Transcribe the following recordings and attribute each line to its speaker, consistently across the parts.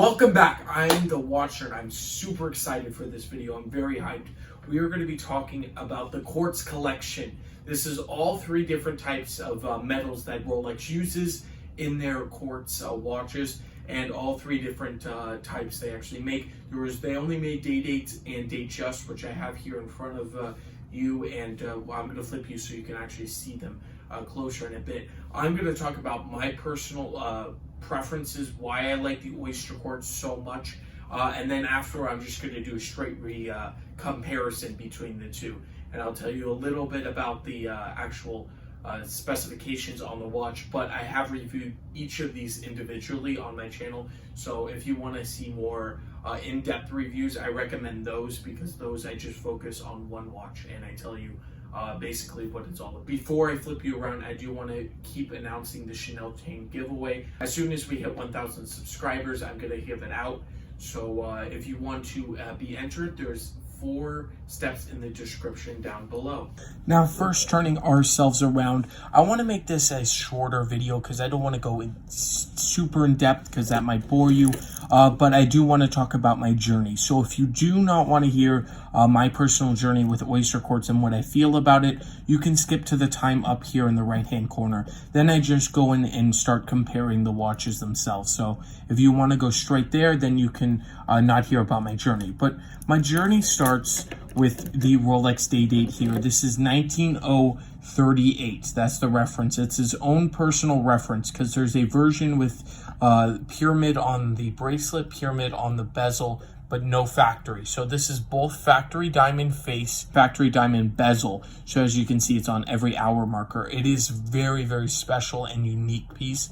Speaker 1: Welcome back. I'm the Watcher and I'm super excited for this video. I'm very hyped. We are going to be talking about the quartz collection. This is all three different types of metals that Rolex uses in their quartz watches, and all three different types they actually make. They only made day dates and date just, which I have here in front of you, and I'm going to flip you so you can actually see them closer in a bit. I'm going to talk about my personal preferences, why I like the Oysterquartz so much, and then after I'm just going to do a straight comparison between the two, and I'll tell you a little bit about the actual specifications on the watch. But I have reviewed each of these individually on my channel, so if you want to see more in-depth reviews, I recommend those, because those I just focus on one watch and I tell you basically what it's all about. Before I flip you around, I do want to keep announcing the Chanel chain giveaway. As soon as we hit 1,000 subscribers, I'm going to give it out. So if you want to be entered, there's 4 steps in the description down below. Now, first, turning ourselves around, I want to make this a shorter video because I don't want to go super in depth, because that might bore you. But I do want to talk about my journey. So if you do not want to hear my personal journey with Oysterquartz and what I feel about it, you can skip to the time up here in the right hand corner. Then I just go in and start comparing the watches themselves. So if you want to go straight there, then you can not hear about my journey. But my journey starts with the Rolex day date here. This is 19038. That's the reference. It's his own personal reference, because there's a version with pyramid on the bracelet, pyramid on the bezel, but no factory. So this is both factory diamond face, factory diamond bezel. So as you can see, it's on every hour marker. It is very, very special and unique piece.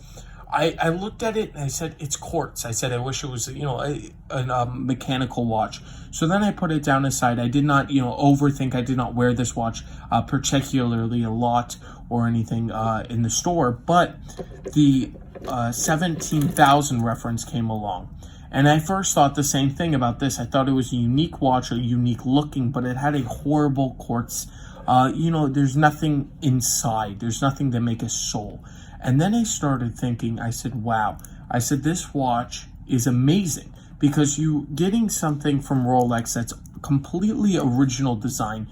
Speaker 1: I looked at it and I said, it's quartz. I said, I wish it was, a mechanical watch. So then I put it down aside. I did not, overthink. I did not wear this watch particularly a lot or anything in the store. But the 17,000 reference came along. And I first thought the same thing about this. I thought it was a unique watch, a unique looking, but it had a horrible quartz. There's nothing inside. There's nothing to make a soul. And then I started thinking, I said, wow. I said, this watch is amazing, because you getting something from Rolex that's completely original design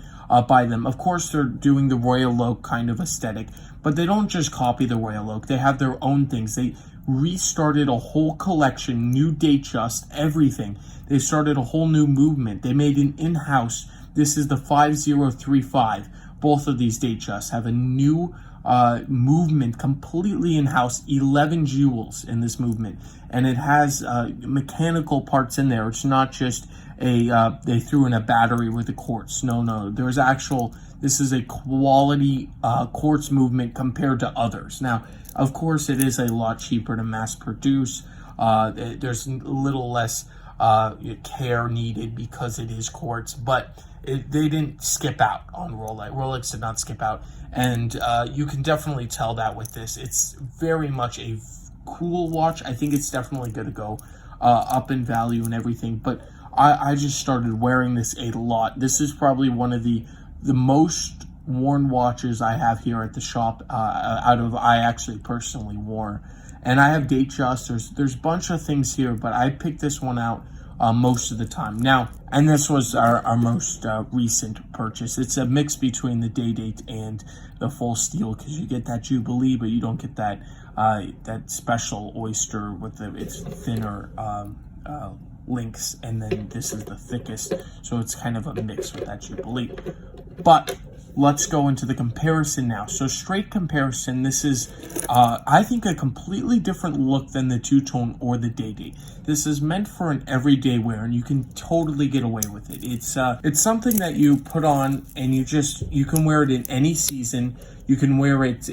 Speaker 1: by them. Of course, they're doing the Royal Oak kind of aesthetic, but they don't just copy the Royal Oak. They have their own things. They restarted a whole collection, new date just, everything. They started a whole new movement. They made an in-house. This is the 5035. Both of these date justs have a new movement completely in-house, 11 jewels in this movement, and it has mechanical parts in there. It's not just they threw in a battery with a quartz. No, there's this is a quality quartz movement compared to others. Now, of course, it is a lot cheaper to mass produce. There's a little less care needed because it is quartz, but they didn't skip out on Rolex. Rolex did not skip out, and you can definitely tell that with this. It's very much a cool watch. I think it's definitely going to go up in value and everything, but I just started wearing this a lot. This is probably one of the most worn watches I have here at the shop I actually personally wore. And I have date just, there's a bunch of things here, but I picked this one out most of the time. Now, and this was our most recent purchase. It's a mix between the day date and the full steel, because you get that Jubilee, but you don't get that that special oyster with its thinner links, and then this is the thickest, so it's kind of a mix with that Jubilee. But let's go into the comparison now. So straight comparison, this is, I think, a completely different look than the two-tone or the day date. This is meant for an everyday wear, and you can totally get away with it. It's something that you put on, and you can wear it in any season. You can wear it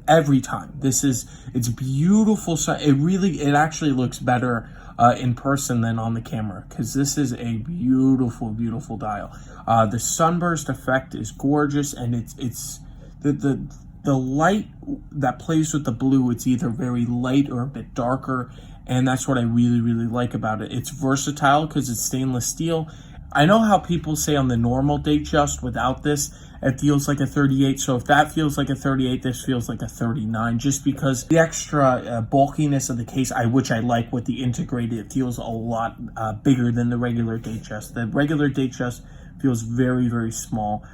Speaker 1: every time. It's beautiful. So it actually looks better in person than on the camera, because this is a beautiful, beautiful dial. The sunburst effect is gorgeous, and it's the light that plays with the blue. It's either very light or a bit darker, and that's what I really, really like about it. It's versatile because it's stainless steel. I know how people say on the normal Datejust without this, it feels like a 38. So if that feels like a 38, this feels like a 39, just because the extra bulkiness of the case, which I like with the integrated, it feels a lot bigger than the regular Datejust. The regular Datejust feels very, very small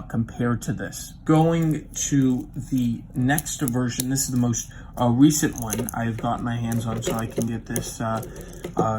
Speaker 1: compared to this. Going to the next version, this is the most recent one I've got my hands on, so I can get this,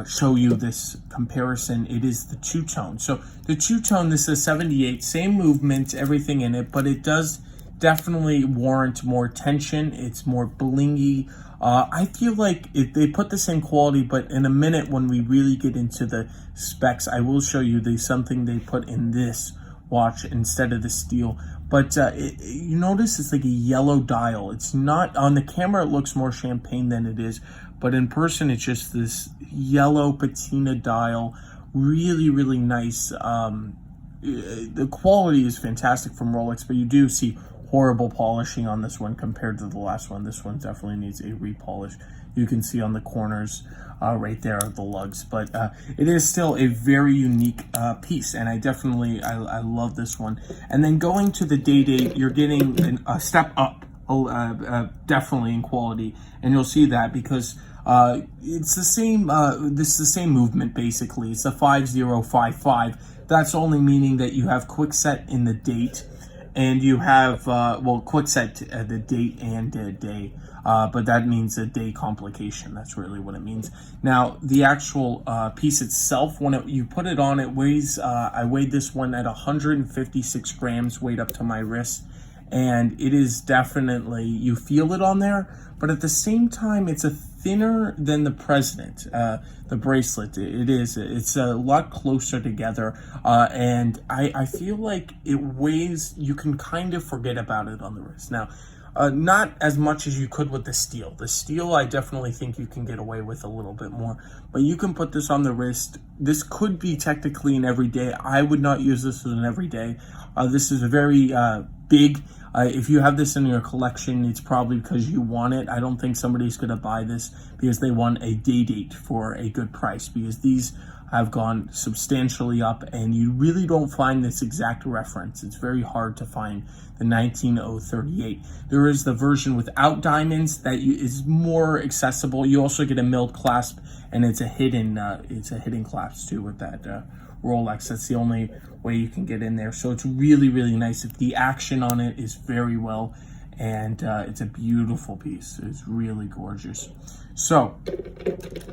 Speaker 1: show you this comparison. It is the two-tone. So the two-tone, this is 78, same movement, everything in it, but it does definitely warrant more attention. It's more blingy. I feel like they put the same quality, but in a minute when we really get into the specs, I will show you something they put in this watch instead of the steel. But you notice it's like a yellow dial. It's not, on the camera it looks more champagne than it is, but in person it's just this yellow patina dial. Really, really nice. The quality is fantastic from Rolex, but you do see horrible polishing on this one compared to the last one. This one definitely needs a repolish. You can see on the corners right there the lugs, but it is still a very unique piece, and I love this one. And then going to the day-date, you're getting a step up definitely in quality, and you'll see that because it's the same, this is the same movement basically. It's the 5055. That's only meaning that you have quick set in the date, and you have, quick set the date and day, but that means a day complication. That's really what it means. Now, the actual piece itself, when you put it on, it weighs, I weighed this one at 156 grams, weighed up to my wrist, and it is definitely, you feel it on there, but at the same time, it's a thinner than the President, the bracelet. It's a lot closer together, and I feel like it weighs, you can kind of forget about it on the wrist. Now, not as much as you could with the steel. The steel, I definitely think you can get away with a little bit more, but you can put this on the wrist. This could be technically an everyday. I would not use this as an everyday. This is a very big. If you have this in your collection, it's probably because you want it. I don't think somebody's going to buy this because they want a day date for a good price, because these have gone substantially up, and you really don't find this exact reference. It's very hard to find the 19038. There is the version without diamonds that is more accessible. You also get a milled clasp, and it's a hidden clasp too with that Rolex. That's the only way you can get in there. So it's really, really nice. The action on it is very well, and it's a beautiful piece. It's really gorgeous. So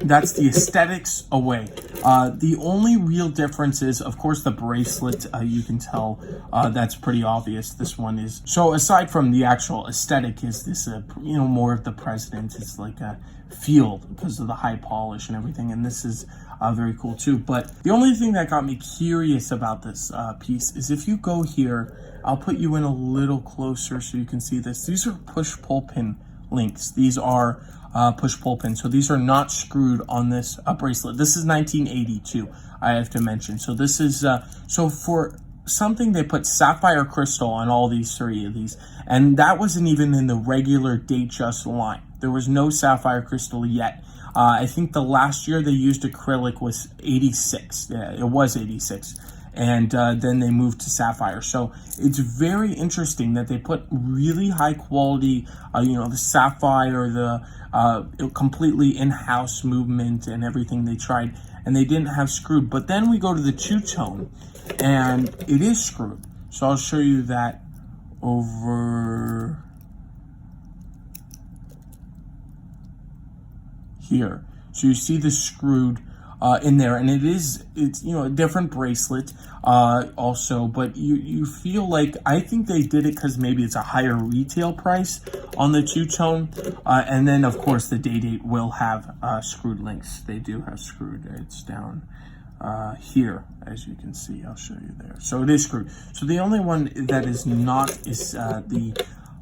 Speaker 1: that's the aesthetics away. The only real difference is, of course, the bracelet. You can tell that's pretty obvious. This one is, so aside from the actual aesthetic, is this more of the President. It's like a feel because of the high polish and everything, and this is very cool too. But the only thing that got me curious about this piece is if you go here, I'll put you in a little closer so you can see this. These are push-pull pin links. These are push-pull pins. So these are not screwed on this bracelet. This is 1982, I have to mention. So this is, so for something, they put sapphire crystal on all these three of these, and that wasn't even in the regular Datejust line. There was no sapphire crystal yet. I think the last year they used acrylic was 86. Yeah, it was 86. And then they moved to sapphire. So it's very interesting that they put really high quality, the sapphire, the completely in-house movement and everything they tried, and they didn't have screwed. But then we go to the two-tone, and it is screwed. So I'll show you that over here. So you see the screwed in there, and it's a different bracelet also, but you feel like, I think they did it because maybe it's a higher retail price on the two-tone, and then of course the day-date will have screwed links. They do have screwed. It's down here, as you can see. I'll show you there. So it is screwed. So the only one that is not is the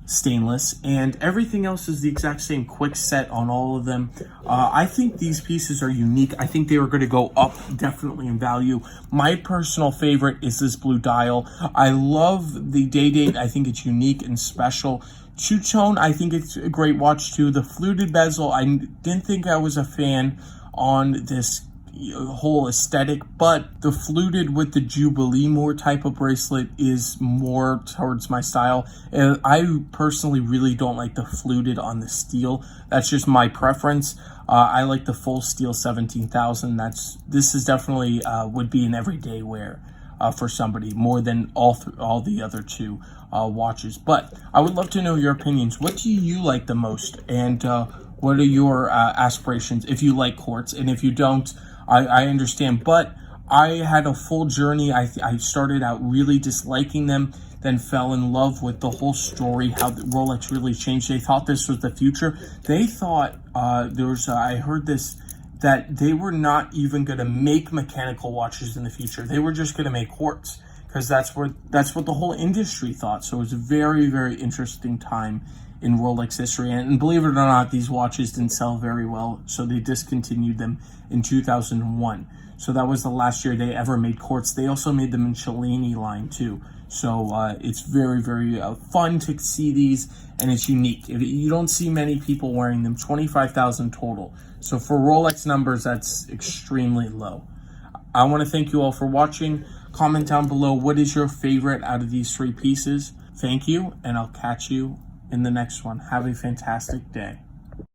Speaker 1: stainless, and everything else is the exact same quick set on all of them. I think these pieces are unique. I think they are going to go up definitely in value. My personal favorite is this blue dial. I love the day-date. I think it's unique and special. Two-tone, I think it's a great watch too. The fluted bezel, I didn't think I was a fan on this whole aesthetic, but the fluted with the Jubilee more type of bracelet is more towards my style. And I personally really don't like the fluted on the steel. That's just my preference. I like the full steel 17,000. This is definitely would be an everyday wear for somebody more than all the other two watches. But I would love to know your opinions. What do you like the most, and what are your aspirations if you like quartz? And if you don't, I understand. But I had a full journey. I started out really disliking them, then fell in love with the whole story, how the Rolex really changed. They thought this was the future. They thought I heard this, that they were not even going to make mechanical watches in the future. They were just going to make quartz, because that's what the whole industry thought. So it was a very, very interesting time in Rolex history. And believe it or not, these watches didn't sell very well, so they discontinued them in 2001. So that was the last year they ever made quartz. They also made them in Cellini line too. So it's very, very fun to see these, and it's unique. You don't see many people wearing them. 25,000 total. So for Rolex numbers, that's extremely low. I want to thank you all for watching. Comment down below, what is your favorite out of these three pieces? Thank you, and I'll catch you in the next one. Have a fantastic day.